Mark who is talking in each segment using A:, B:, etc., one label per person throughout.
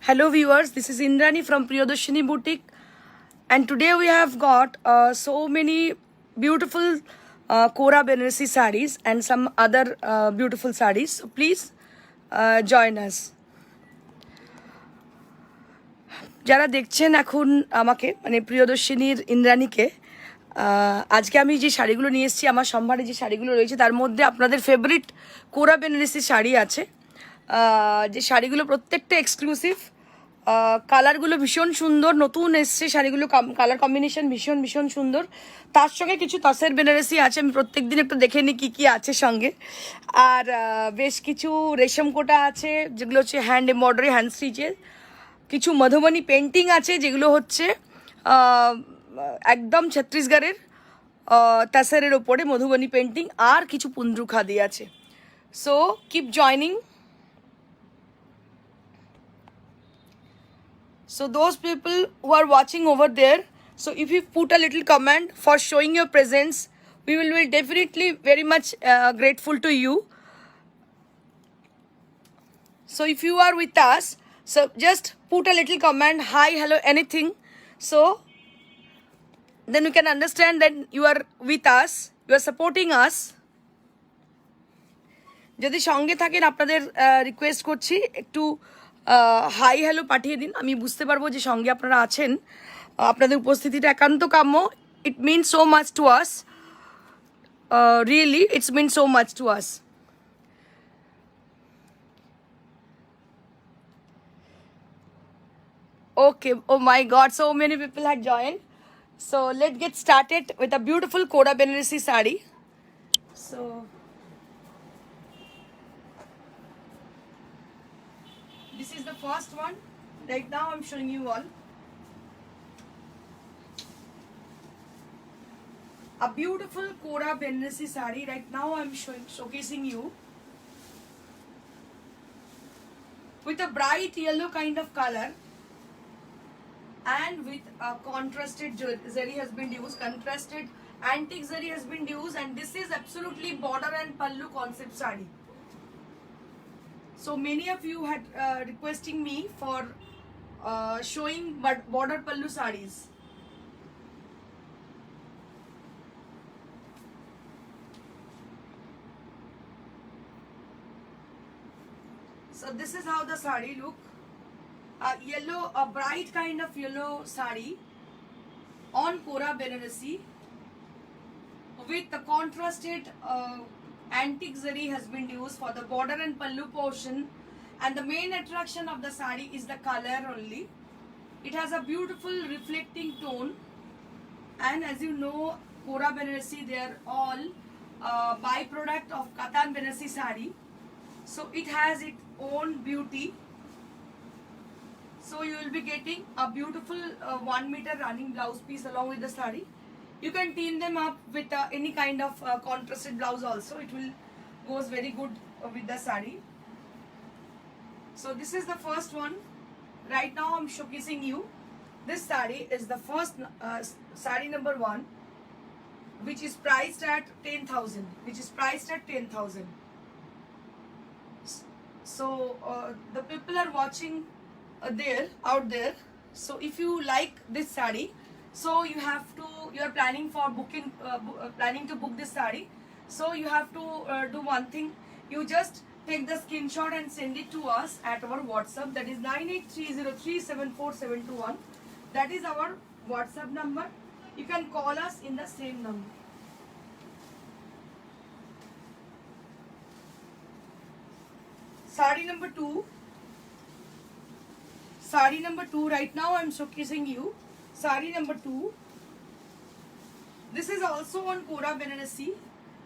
A: Hello viewers, this is Indrani from Priyadarshini Boutique, and today we have got so many beautiful Kora Benaressi sarees and some other beautiful sarees. So please join us. যারা দেখছেন এখন আমাকে মানে প্রিয়দর্শিনীর ইন্দ্রাণীকে আজকে আমি যে শাড়িগুলো নিয়ে এসেছি আমার সম্ভারে যে শাড়িগুলো রয়েছে তার মধ্যে আপনাদের ফেভারিট কোরা বেনারসি শাড়ি আছে যে শাড়িগুলো প্রত্যেকটা এক্সক্লুসিভ কালারগুলো ভীষণ সুন্দর নতুন এসছে শাড়িগুলো কালার কম্বিনেশন ভীষণ ভীষণ সুন্দর তার সঙ্গে কিছু তসের বেনারসি আছে আমি প্রত্যেকদিন একটু দেখে নিই কী কী আছে সঙ্গে আর বেশ কিছু রেশম কোটা আছে যেগুলো হচ্ছে হ্যান্ড এমব্রয়ডারি হ্যান্ড স্টিচের কিছু মধুবনী পেন্টিং আছে যেগুলো হচ্ছে একদম ছত্তিশগড়ের তাসারের ওপরে মধুবনী পেন্টিং আর কিছু পুন্দ্রু খাদি আছে so keep joining so those people who are watching over there, so if you put a little comment for showing your presence, we will be definitely very much grateful to you. So if you are with us, so just put a little comment, hi, hello, anything, so then we can understand that you are with us, you are supporting us. যদি সঙ্গে থাকেন আপনাদের request করছি একটু hi hello পাঠিয়ে দিন আমি বুঝতে পারবো যে সঙ্গে আপনারা আছেন আপনাদের উপস্থিতিটা একান্ত কাম্য it means so much to us really it's mean so much to us okay oh my god so many people had joined so let's get started with a beautiful Kora Benaressi sari so this is the first one. Right now I'm showing you all. A beautiful Kora Benaressi sari. Right now I'm showcasing you. With a bright yellow kind of color. And with a contrasted zari has been used. Contrasted antique zari has been used. And this is absolutely border and pallu concept sari. So many of you had requesting me for showing border pallu sarees. So this is how the saree look. Yellow, a bright kind of yellow saree on Kora Benaressi with the contrasted antique zari has been used for the border and pallu portion, and the main attraction of the sari is the color only. It has a beautiful reflecting tone, and as you know Kora Benaressi they are all byproduct of Katan Benaressi sari, so it has its own beauty. So you will be getting a beautiful 1 meter running blouse piece along with the sari. You can team them up with any kind of contrasted blouse also. It will goes very good with the sari. So this is the first one. Right now I'm showcasing you. This sari is the first sari number 1, which is priced at 10,000. Which is priced at 10,000. So the people are watching out there. So if you like this sari. So you are planning for booking, planning to book this sari. So you have to do one thing. You just take the screenshot and send it to us at our WhatsApp. That is 9830374721. That is our WhatsApp number. You can call us in the same number. Sari number 2. Sari number 2. Right now I am showcasing you. Sari number 2. This is also on Kora Benaressi,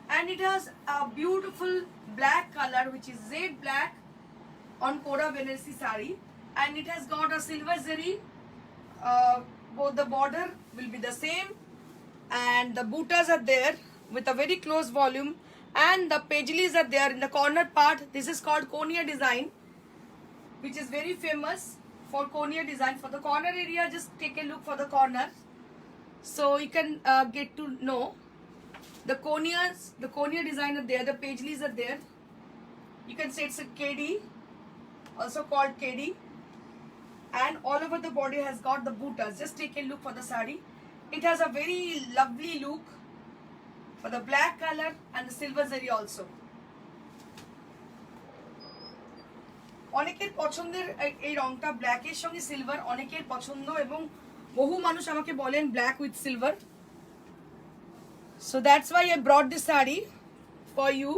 A: and it has a beautiful black color, which is jade black on Kora Benaressi sari, and it has got a silver zari. Both the border will be the same, and the buttas are there with a very close volume, and the paisley's are there in the corner part. This is called Konya design, which is very famous. For Konya design, for the corner area, just take a look for the corner, so you can get to know the Konya design are there, the paisleys are there. You can say it's a KD, also called KD. and all over the body has got the buttas. Just take a look for the sari. It has a very lovely look for the black color and the silver zari also. অনেকের পছন্দের এই রংটা ব্ল্যাকের সঙ্গে silver অনেকের পছন্দ এবং বহু মানুষ আমাকে বলেন black with silver. So that's why I brought this sari for you.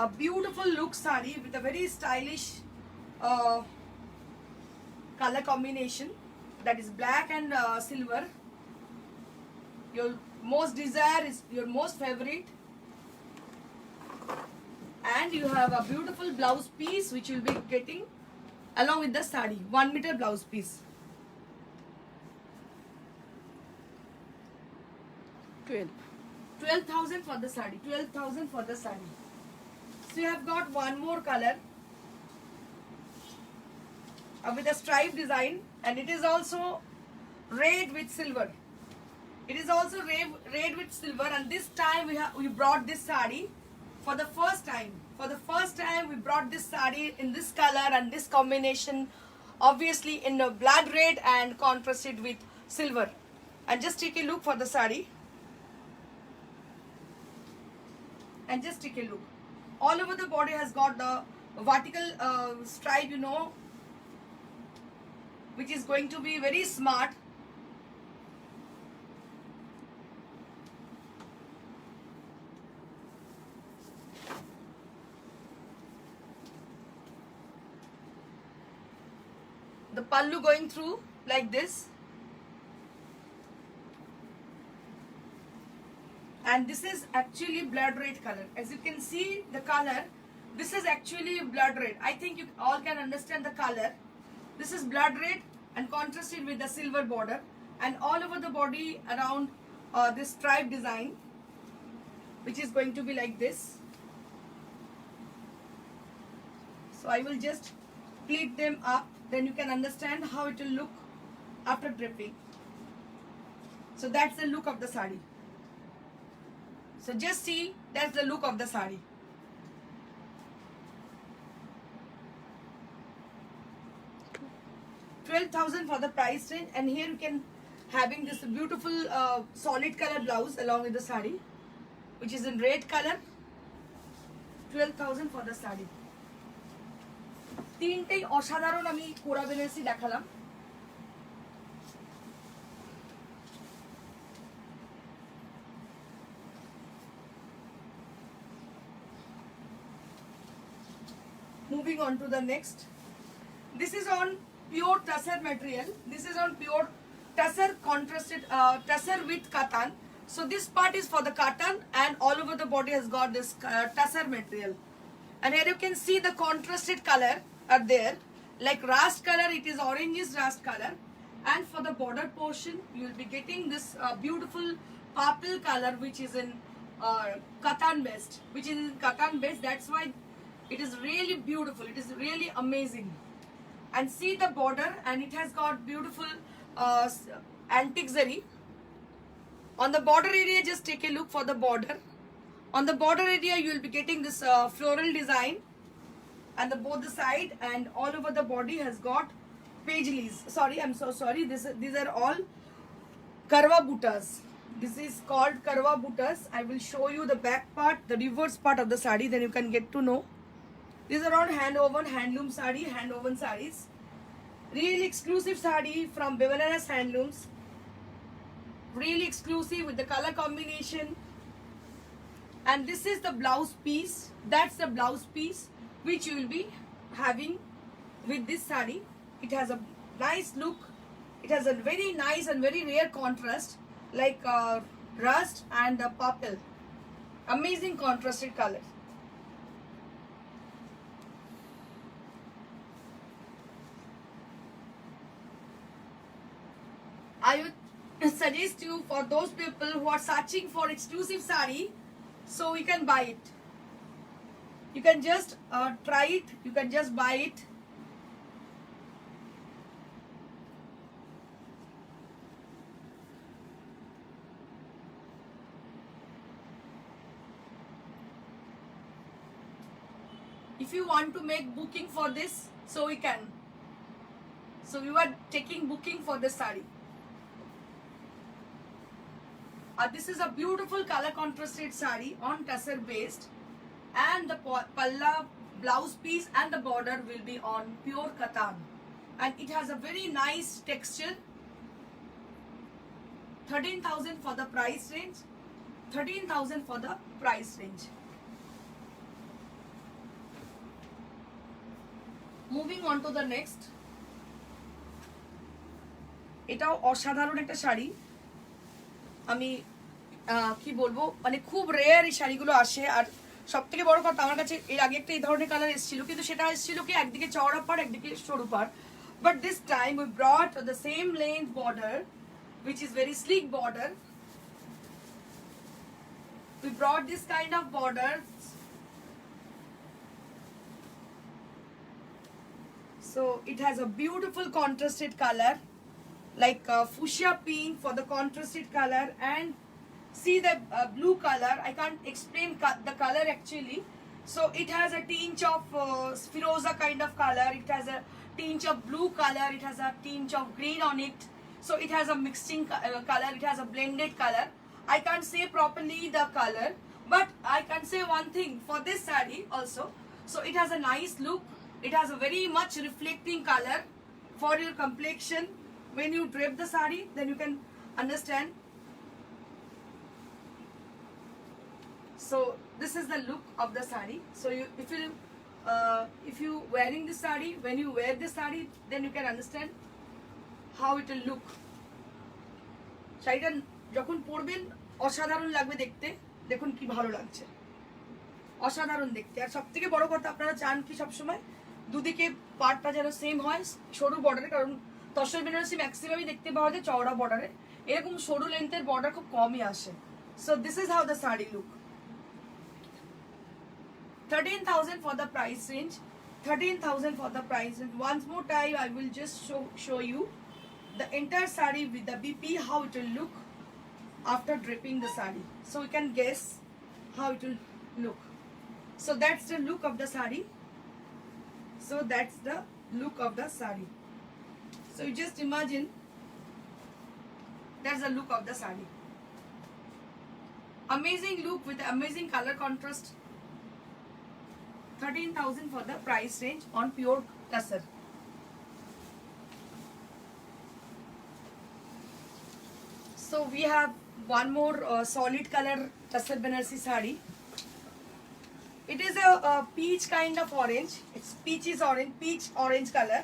A: A beautiful look sari with a very stylish color combination, that is black and silver. Your most desire is your most favorite, and you have a beautiful blouse piece which you will be getting along with the sari. 1 meter blouse piece. 12,000 for the sari. 12,000 for the sari. So you have got one more color with a stripe design, and it is also red with silver. It is also red with silver, and this time we brought this sari for the first time. For the first time we brought this sari in this color and this combination, obviously in a blood red and contrasted with silver. And just take a look for the sari. And just take a look. All over the body has got the vertical stripe, you know, which is going to be very smart. The pallu going through like this, and this is actually blood red color. As you can see the color, this is actually blood red. I think you all can understand the color. This is blood red and contrasted with the silver border, and all over the body around this stripe design, which is going to be like this. So I will just pleat them up, then you can understand how it will look after dripping. So that's the look of the sari. So just see, that's the look of the sari. 12,000 for the price range, and here you can having this beautiful solid color blouse along with the sari, which is in red color. 12,000 for the sari. তিনটেই অসাধারণ আমি কোরা বেনারসি দেখালাম. Moving on to the next. This is on pure tussar material. This is on pure tussar contrasted tussar with katan. So this part is for the katan, and all over the body has got this tussar material. And here you can see the contrasted color are there, like rust color. It is orangish rust color, and for the border portion you will be getting this beautiful purple color, which is in katan based. That's why it is really beautiful. It is really amazing. And see the border, and it has got beautiful antique zari. On the border area, just take a look for the border. On the border area, you will be getting this floral design, and both the side and all over the body has got paisleys. Sorry, I'm so sorry. These are all karwa buttas. This is called karwa buttas. I will show you the back part, the reverse part of the sari, then you can get to know. These are all hand-woven handloom sari, hand-woven saris. Really exclusive sari from Banaras Handlooms. Really exclusive with the color combination. And this is the blouse piece. That's the blouse piece which you will be having with this sari. It has a nice look. It has a very nice and very rare contrast, like rust and purple. Amazing contrasted color. I would suggest you, for those people who are searching for exclusive sari, so you can buy it. You can just try it. You can just buy it. If you want to make booking for this, so we can. So you are taking booking for this saree. This is a beautiful color contrasted saree on tussar based, and the palla, blouse piece and the border will be on pure katan, and it has a very nice texture. 13,000 for the price range. 13,000 for the price range. Moving on to the next. এটাও অসাধারণ একটা শাড়ি। আমি কি বলবো, মানে খুব rare এই শাড়িগুলো আসে। আর সব থেকে বড় কথা, আমার কাছে এর আগে একটা এই ধরনের কালার এসেছিল, কিন্তু সেটা এসেছিল কি একদিকে চওড়া পাড় একদিকে সরু পাড়। But this time we ব্রট the same length border, which is very sleek border. We brought this kind of border. So it has a beautiful contrasted color, like fuchsia pink for the contrasted color, and see the blue color. I can't explain the color actually. So it has a tinge of firoza kind of color. It has a tinge of blue color. It has a tinge of green on it. So it has a mixing color. It has a blended color. I can't say properly the color, but I can say one thing for this saree also. So it has a nice look. It has a very much reflecting color for your complexion. When you drape the saree, then you can understand. So this is the look of the saree. So if you wearing this saree, when you wear this saree, then you can understand how it will look. শাড়িটা যখন পরবেন অসাধারণ লাগবে দেখতে। দেখুন কি ভালো লাগছে, অসাধারণ দেখতে। আর সব থেকে বড় কথা, আপনারা চান কি সবসময় দুদিকে পাড়টা যেন সেম হয়, সরু বর্ডারে, কারণ তসর বেনারসি ম্যাক্সিমামই দেখতে পাওয়া যায় চওড়া বর্ডারে, এরকম সরু লেন্থের বর্ডার খুব কমই আসে। So this is how the sari look. 13,000 for the price range. 13,000 for the price range. Once more time, I will just show you the entire saree with the BP, how it will look after draping the saree. So you can guess how it will look. So that's the look of the saree. So that's the look of the saree. So you just imagine that's the look of the saree. Amazing look with amazing color contrast. 13,000 for the price range on pure tussar. So we have one more solid color tussar Banarsi saree. It is a peach kind of orange. It's peach orange color,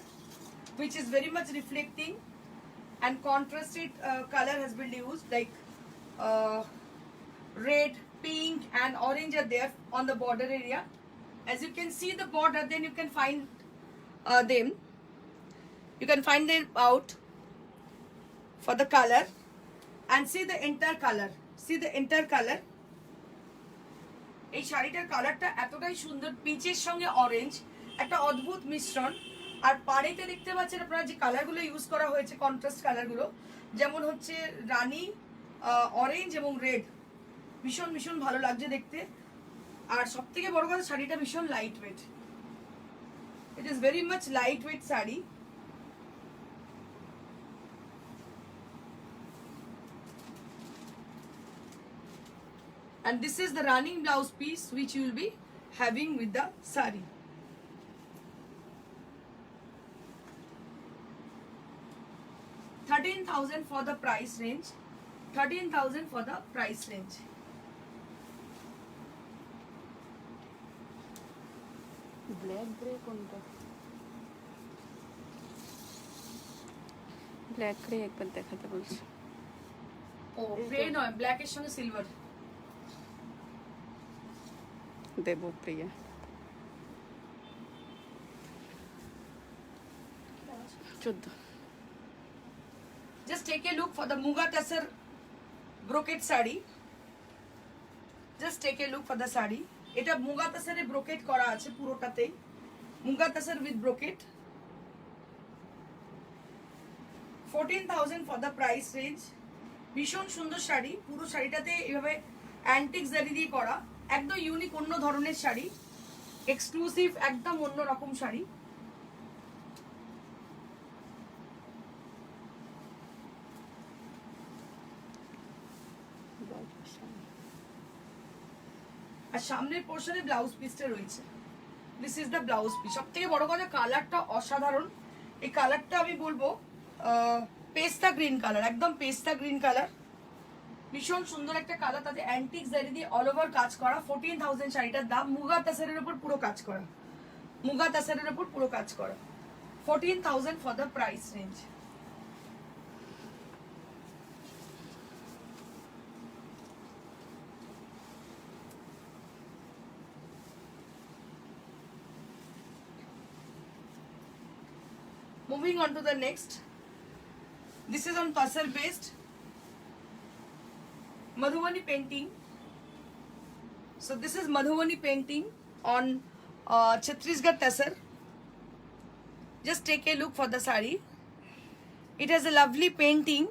A: which is very much reflecting, and contrasted color has been used, like red, pink and orange are there on the border area. As you can see the border, then you can find them. You can find them out for the color. And see the entire color. See the entire color. এই শাড়িটার কালারটা এতটাই সুন্দর, পিচের সঙ্গে orange, একটা অদ্ভুত মিশ্রণ। আর পাড়েতে দেখতে পাচ্ছেন আপনারা যে কালারগুলো ইউজ করা হয়েছে, কন্ট্রাস্ট কালারগুলো, যেমন হচ্ছে রানী, অরেঞ্জ এবং রেড, ভীষণ ভীষণ ভালো লাগছে দেখতে। আর সব থেকে বড় কথা, শাড়িটা ভীষণ light weight. It is very much light weight sari. And this is the running blouse piece which you will be having with the saree. $13,000 for the price range. 13,000 for the price range.
B: Black grey কোনটা? Black grey একবার দেখাতে বলছি।
A: ও grey নয়, black এর সঙ্গে silver.
B: Debapriya.
A: Just take a look for the Muga Tussar brocade saree. Just take a look for the saree. এটা muga তাসারে brocade করা আছে পুরোটাতেই, muga তাসার with brocade. 14,000 for the price range. ভীষণ সুন্দর শাড়ি, পুরো শাড়িটাতে এভাবে অ্যান্টিক জারি দিয়ে করা, একদম ইউনিক অন্য ধরনের শাড়ি, এক্সক্লুসিভ একদম অন্য রকম শাড়ি। আর সামনের পোর্শনে ব্লাউজ পিসটা রয়েছে। This is the blouse piece. সব থেকে বড় কথা কালারটা অসাধারণ। এই কালারটা আমি বলবো পেস্তা গ্রিন কালার, একদম পেস্তা গ্রিন কালার, ভীষণ সুন্দর একটা কালার। তাতে অ্যান্টিক জারি দিয়ে অল ওভার কাজ করা। 14,000 শাড়িটার দাম। মুগা তাসারের উপর পুরো কাজ করা, মুগা তাসারের উপর পুরো কাজ করা। 14,000 for the price range. Moving on to the next. This is on Tasar based Madhubani painting. So this is Madhubani painting on Chhattisgarh Tasar. Just take a look for the sari. It has a lovely painting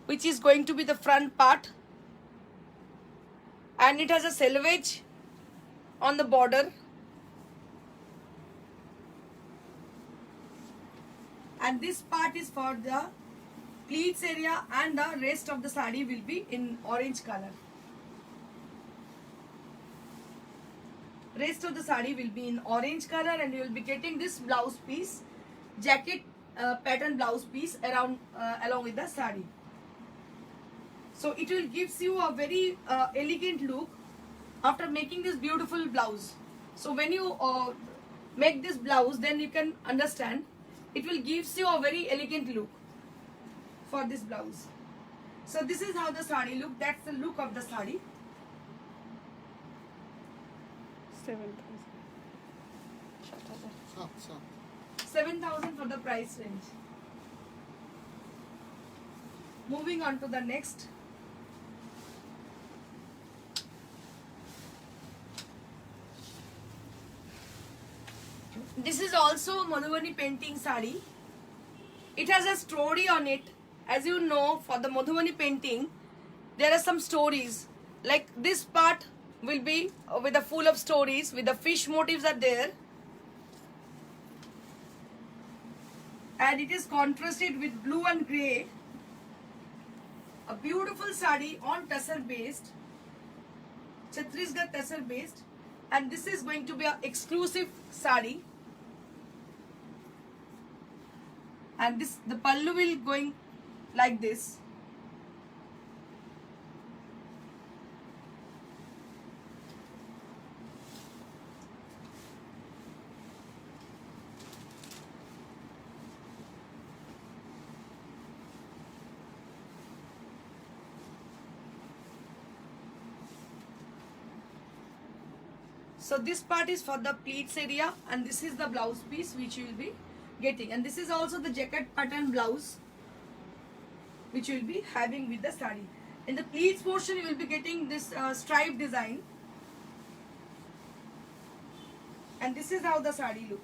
A: which is going to be the front part, and it has a selvage on the border. And this part is for the pleats area, and the rest of the sari will be in orange color. Rest of the sari will be in orange color, and you will be getting this blouse piece, jacket pattern blouse piece around along with the sari. So it will gives you a very elegant look after making this beautiful blouse. So when you make this blouse, then you can understand it will gives you a very elegant look for this blouse. So this is how the sari look. That's the look of the sari.
B: 7,000.
A: 7,000 for the price range. Moving on to the next. This is also Madhubani painting sari. It has a story on it. As you know, for the Madhubani painting, there are some stories. Like this part will be with a full of stories, with the fish motifs are there. And it is contrasted with blue and grey. A beautiful sari on Tasar based, Chhattisgarh Tasar based, and this is going to be an exclusive sari. And this, the pallu will going like this. So this part is for the pleats area, and this is the blouse piece which you will be getting, and this is also the jacket pattern blouse which you will be having with the sari. In the pleats portion you will be getting this stripe design, and this is how the sari look.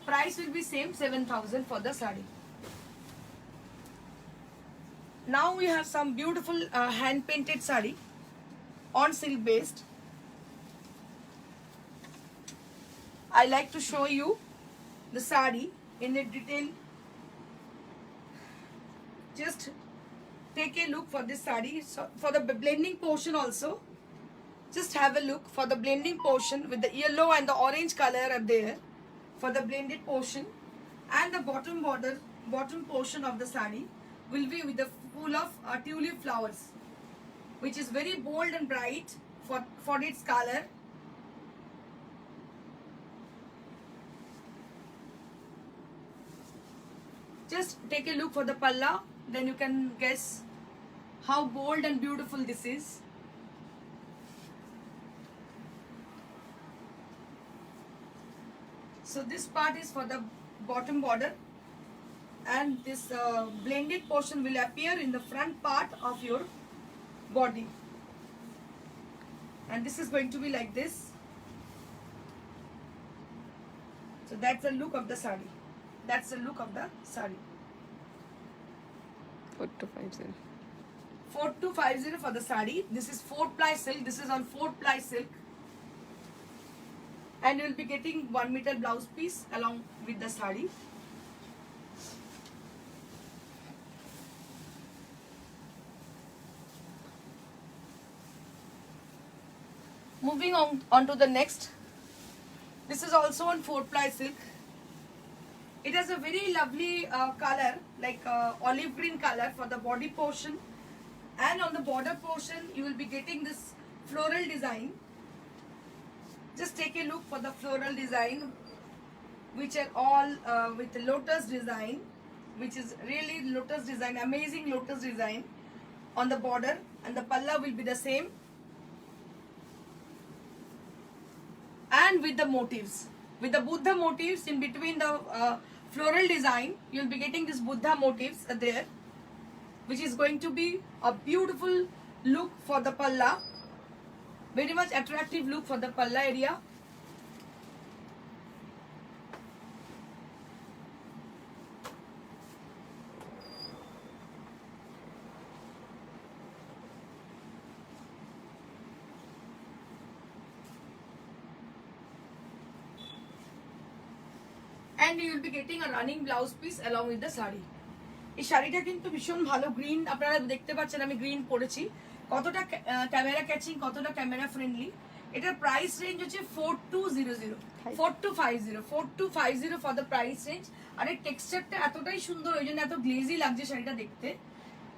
A: Price will be same, 7,000 for the sari. Now we have some beautiful hand painted sari on silk based. I like to show you the sari in a detail. Just take a look for this sari. So for the blending portion also, just have a look for the blending portion with the yellow and the orange color are there for the blended portion, and the bottom border, bottom portion of the sari will be with the full of tulip flowers, which is very bold and bright for its color. Just take a look for the palla, then you can guess how bold and beautiful this is. So this part is for the bottom border, and this blended portion will appear in the front part of your body, and this is going to be like this. So that's the look of the sari. That's the look of the sari.
B: 4250.
A: 4250 for the sari. This is 4-ply silk. This is on 4-ply silk. And you will be getting 1 meter blouse piece along with the sari. Moving on to the next. This is also on 4-ply silk. It has a very lovely color, like olive green color for the body portion, and on the border portion you will be getting this floral design. Just take a look for the floral design, which are all with lotus design, which is really lotus design, amazing lotus design on the border, and the palla will be the same. And with the motifs, with the Buddha motifs in between the floral design, you will be getting this Buddha motifs there, which is going to be a beautiful look for the palla, very much attractive look for the palla area. And you will be getting a running blouse piece along with the sari. এই শাড়িটা কিন্তু ভীষণ ভালো green, আপনারা দেখতে পাচ্ছেন আমি green পরেছি, কতটা ক্যামেরা ক্যাচিং, কতটা ক্যামেরা ফ্রেন্ডলি। এটার প্রাইস রেঞ্জ হচ্ছে 4200 4250 ফর দ্য প্রাইস রেঞ্জ। আর এর টেক্সচারটা এতটাই সুন্দর, ওই জন্য এত গ্লেজি লাগছে শাড়িটা দেখতে,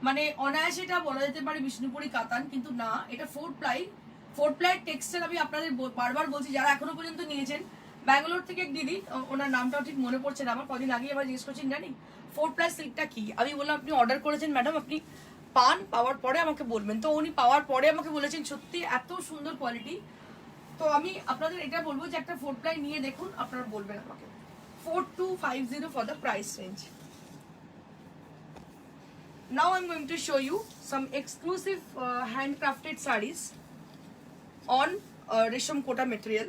A: মানে অনায়াসে এটা বলা যেতে পারে বিষ্ণুপুরি কাতান, কিন্তু না, এটা 4 প্লাই টেক্সচার। আমি আপনাদের বারবার বলছি, যারা এখনো পর্যন্ত নিয়েছেন, ব্যাঙ্গালোর থেকে এক দিদি, ওনার নামটাও ঠিক মনে পড়ছে না আমার, কদিন আগে আবার জিজ্ঞেস করছেন জানি 4-ply সিল্কটা কি। আমি বললাম আপনি অর্ডার করেছেন ম্যাডাম, আপনি পাওয়ার পরে আমাকে বলবেন। তো উনি পাওয়ার পরে আমাকে বলেছেন সত্যি এত সুন্দর কোয়ালিটি। তো আমি আপনাদের এটা বলবো যে একটা 4-ply নিয়ে দেখুন, আপনারা বলবেন আমাকে। 4250 for the price range. Now I'm going to show you some exclusive handcrafted sarees on resham kota material.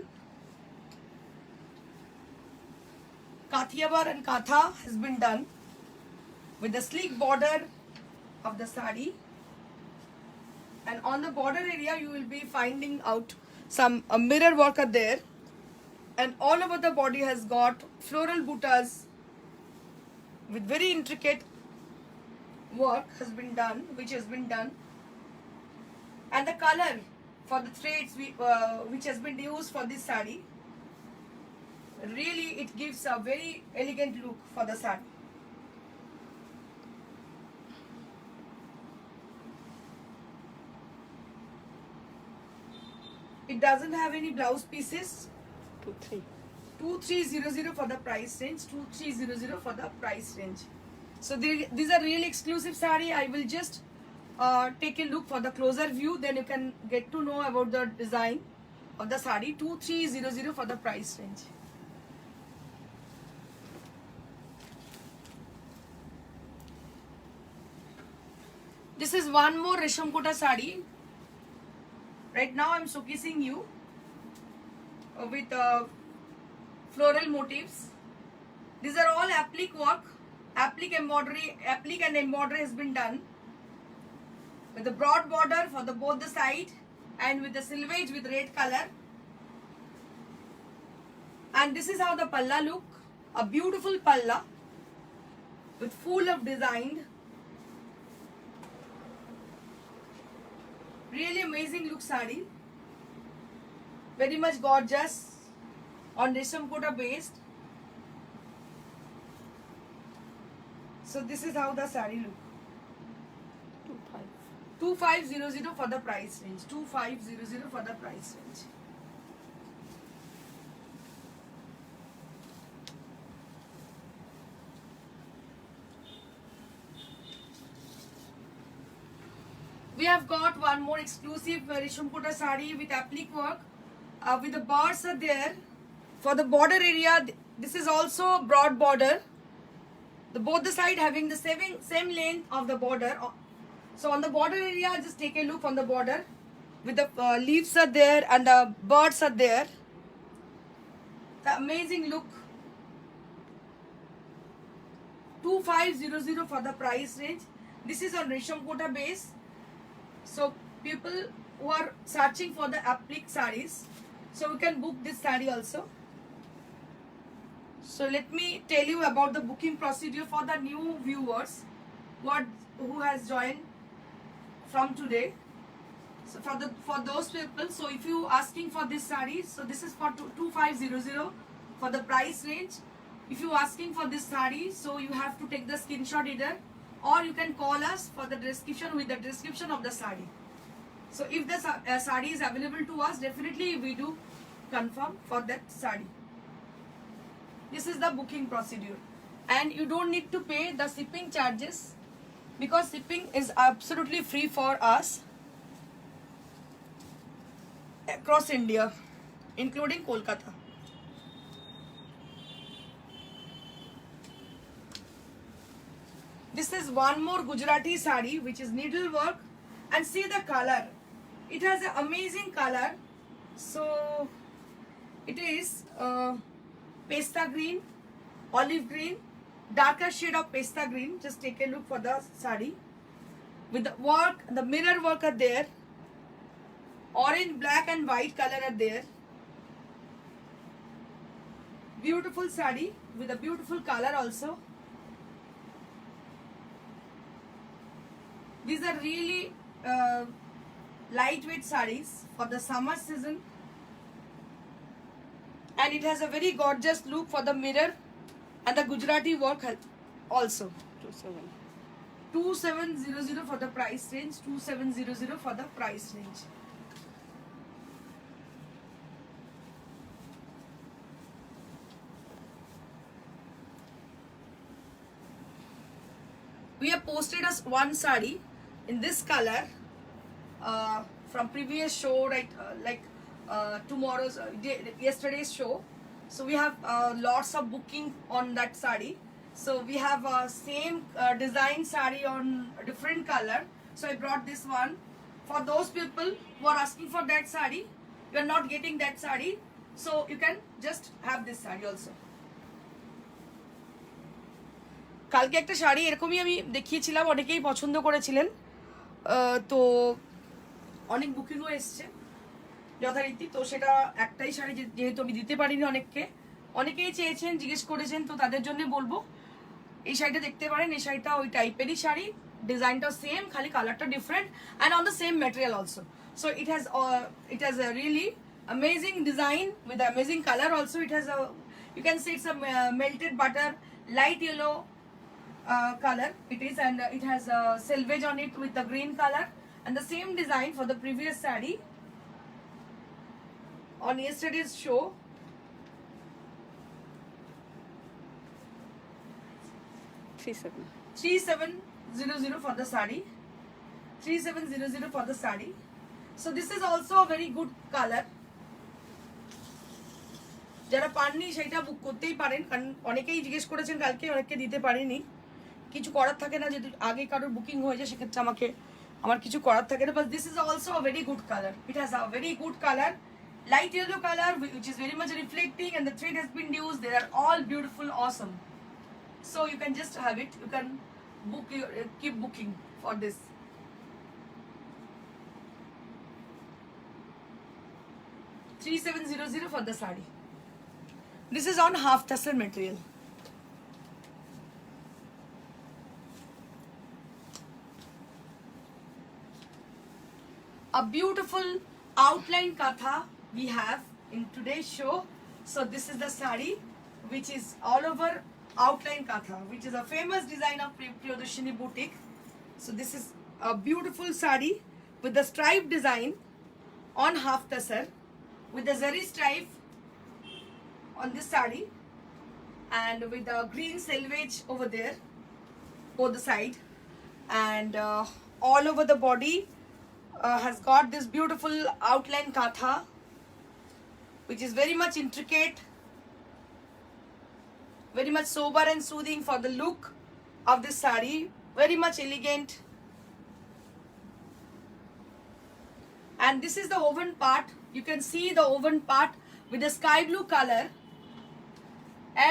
A: Kathiabar and Katha has been done with the sleek border of the sari, and on the border area you will be finding out some mirror work are there, and all over the body has got floral buttas with very intricate work has been done, and the color for the threads which has been used for this sari, really it gives a very elegant look for the sari. It doesn't have any blouse pieces. 2300 for the price range. 2300 for the price range. So these are really exclusive sari. I will just take a look for the closer view, then you can get to know about the design of the sari. 2300 for the price range. This is one more resham kota sari. Right now I'm showcasing you with floral motifs. These are all applique work, applique and embroidery has been done with the broad border for both the side, and with the silvage with red color. And this is how the palla look, a beautiful palla with full of designed, really amazing look sari, very much gorgeous on resham kota based. So this is how the sari look. 2500 for the price range. 2500 for the price range. We have got one more exclusive resham kota sari with applique work, with the bars are there. For the border area, this is also broad border. Both the side having the same length of the border. So on the border area, just take a look on the border with the leaves are there and the birds are there. The amazing look. 2500 for the price range. This is on resham kota base. So people who are searching for the applique sarees, so we can book this saree also. So let me tell you about the booking procedure for the new viewers who has joined from today. So for those people, so if you asking for this saree, so this is for 2500 for the price range. If you asking for this saree, so you have to take the screenshot either, or you can call us for the description with the description of the saree. So if the saree is available to us, definitely we do confirm for that saree. This is the booking procedure, and you don't need to pay the shipping charges because shipping is absolutely free for us across India, including Kolkata. This is one more Gujarati sari which is needlework, and see the color. It has an amazing color. So it is pasta green, olive green, darker shade of pasta green. Just take a look for the sari with the work, the mirror work are there. Orange, black and white color are there. Beautiful sari with a beautiful color also. These are really lightweight saris for the summer season, and it has a very gorgeous look for the mirror and the Gujarati work also. 2700 for the price range. 2700 for the price range. We have posted us one sari in this color from previous show, right? Tomorrow's yesterday's show. So we have lots of booking on that sari. So we have same design sari on a different color. So I brought this one for those people who are asking for that sari. You are not getting that sari, so you can just have this sari also. কালকে একটা শাড়ি এরকমই আমি দেখিয়েছিলাম, অনেকেই পছন্দ করেছিলেন, তো অনেক বুকিংও এসছে যথারীতি। তো সেটা একটাই শাড়ি যেহেতু আমি দিতে পারিনি অনেকেই চেয়েছেন, জিজ্ঞেস করেছেন, তো তাদের জন্য বলবো এই শাড়িটা দেখতে পারেন। এই শাড়িটা ওই টাইপেরই শাড়ি, ডিজাইনটা সেম, খালি কালারটা different and on the same material also. So it has a really amazing design with the amazing color also. It has a, you can see it's a melted butter, light yellow color it is, and it has selvage on it with the green color, and the same design for the previous saree on yesterday's show. 3700 for the saree. 3700 for the saree. So this is also a very good color. যারা পাননি সেটা বুক করতেই পারেন, কারণ অনেকেই জিজ্ঞেস করেছেন কালকে, অনেককে দিতে পারিনি। কিছু করার থাকে না, যদি আগে কারোর বুকিং হয়ে যায় সেক্ষেত্রে আমার কিছু করার থাকে না। But this is also a very good colour. It has a very good colour, light yellow color which is very much reflecting, and the thread has been used. They are all beautiful, awesome. So you can just have it. You can book keep booking for this. $3700 for the saree. This is on half tassel material. A beautiful outline katha we have in today's show. So this is the sari which is all over outline katha, which is a famous design of Priyadarshini boutique. So this is a beautiful sari with the stripe design on half tassel with the zari stripe on this sari, and with the green selvage over there both the side, and all over the body has got this beautiful outline katha which is very much intricate, very much sober and soothing for the look of this sari, very much elegant. And this is the woven part. You can see the woven part with the sky blue color.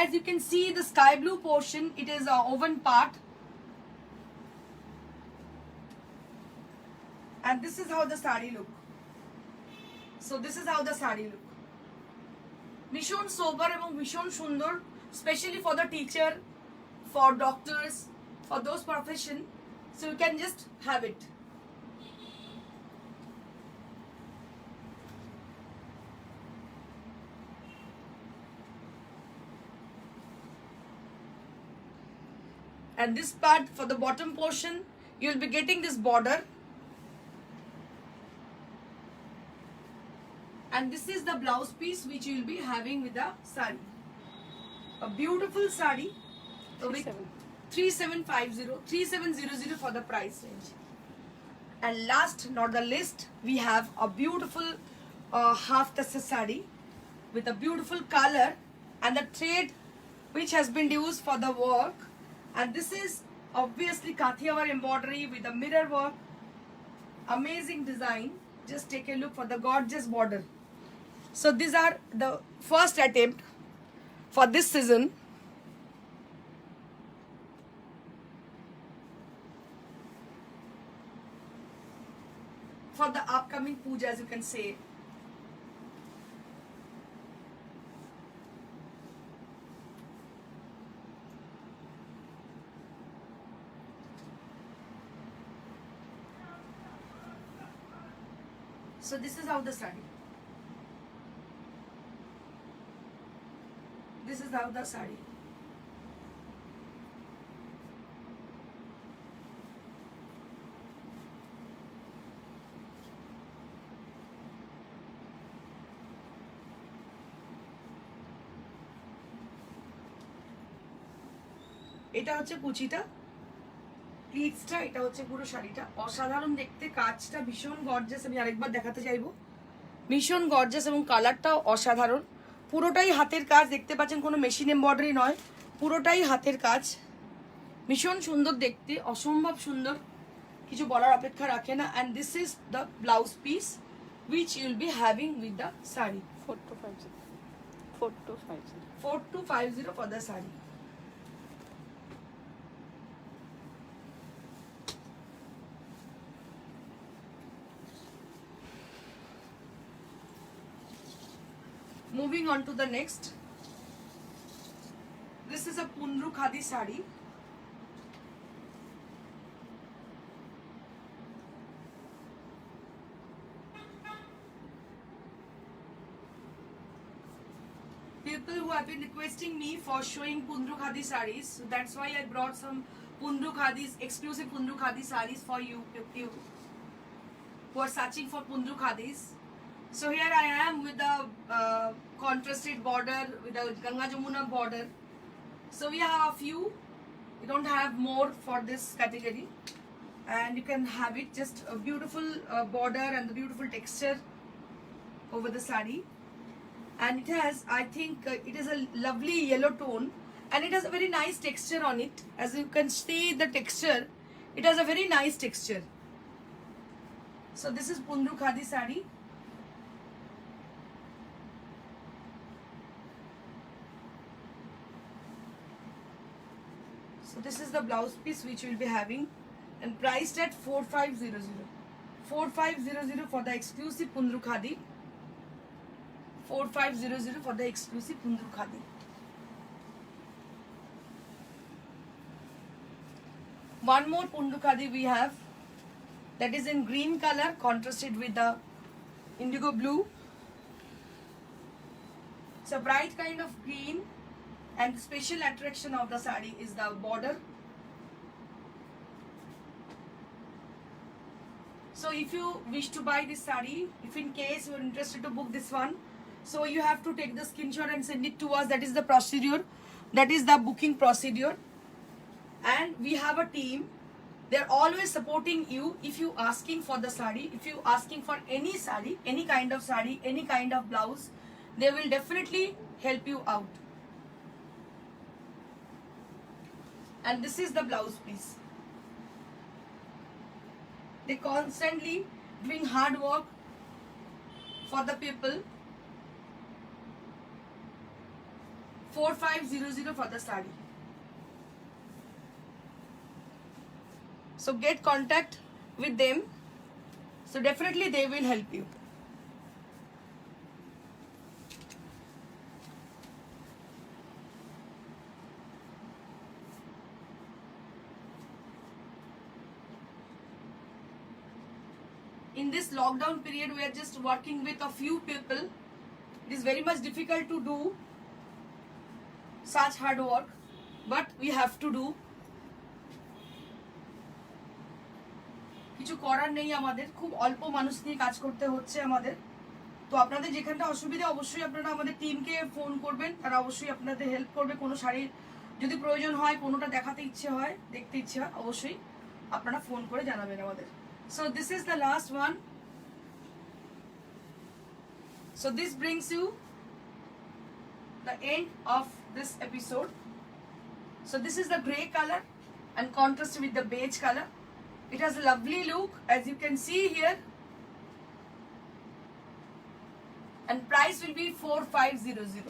A: As you can see the sky blue portion, it is a woven part. And this is how the sari look. So this is how the sari look. Vishon sober এবং ভীষণ সুন্দর, especially for the teacher, for doctors, for those profession. So you can just have it. And this part for the bottom portion, you will be getting this border. And this is the blouse piece which you will be having with the sari. A beautiful sari with 3700 for the price range. And last not the least, we have a beautiful half tassa sari with a beautiful color and the thread which has been used for the work. And this is obviously Kathiawar embroidery with a mirror work. Amazing design. Just take a look for the gorgeous border. So these are the first attempt for this season. For the upcoming puja, as you can say. So this is how the sari. This is how the sari. এটা হচ্ছে কুচিটা, প্লিটসটা, এটা হচ্ছে পুরো শাড়িটা। অসাধারণ দেখতে, কাজটা ভীষণ গর্জাস। আমি আরেকবার দেখাতে চাইবো, ভীষণ গর্জাস এবং কালারটাও অসাধারণ। পুরোটাই হাতের কাজ, দেখতে পাচ্ছেন কোনো মেশিন এমব্রয়ডারি নয়, পুরোটাই হাতের কাজ। ভীষণ সুন্দর দেখতে, অসম্ভব সুন্দর, কিছু বলার অপেক্ষা রাখে না। And this is the blouse piece which you will be having with the sari.
B: 4250.
A: 4250 for the sari. Moving on to the next. This is a Punru Khadi sari. People who have been requesting me for showing Punru Khadi saris, so that's why I brought some Punru Khadis, exclusive Punru Khadi saris for you who are searching for Punru Khadis. So here I am with the contrasted border, with the Ganga Jamuna border. So we have a few, we don't have more for this category, and you can have it, just a beautiful border and the beautiful texture over the sari. And it has, I think it is a lovely yellow tone, and it has a very nice texture on it. As you can see the texture, it has a very nice texture. So this is Punru Khadi sari. So this is the blouse piece which we will be having, and priced at 4500. 4500 for the exclusive Punru Khadi. 4500 for the exclusive Punru Khadi. One more Punru Khadi we have, that is in green color contrasted with the indigo blue. It's a bright kind of green, and the special attraction of the sari is the border. So if you wish to buy this sari, if in case you are interested to book this one, so you have to take the screenshot and send it to us. That is the procedure, that is the booking procedure. And we have a team, they are always supporting you. If you asking for the sari, if you asking for any sari, any kind of sari, any kind of blouse, they will definitely help you out. And this is the blouse piece. They constantly doing hard work for the people. 4500 for the sari. So get contact with them, so definitely they will help you. In this lockdown period, we are just working with a few people. It is very much difficult to do such hard work, but we have to do. কিছু করার নেই, আমাদের খুব অল্প মানুষ নিয়ে কাজ করতে হচ্ছে আমাদের। তো আপনাদের যেখানটা অসুবিধা অবশ্যই আপনারা আমাদের টিমকে ফোন করবেন, তারা অবশ্যই আপনাদের হেল্প করবে। কোনো শাড়ির যদি প্রয়োজন হয়, কোনোটা দেখাতে ইচ্ছে হয়, দেখতে ইচ্ছে হয়, অবশ্যই আপনারা ফোন করে জানাবেন আমাদের। So this is the last one. So this brings you the end of this episode. So this is the grey color and contrasted with the beige color. It has a lovely look, as you can see here. And price will be 4500.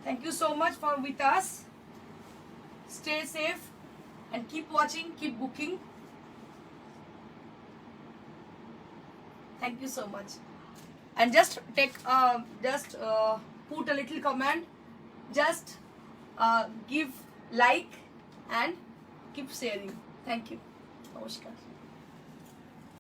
A: Thank you so much for with us. Stay safe and keep watching, keep booking. Thank you so much. And just put a little comment, just give like and keep sharing. Thank you. Namaskar.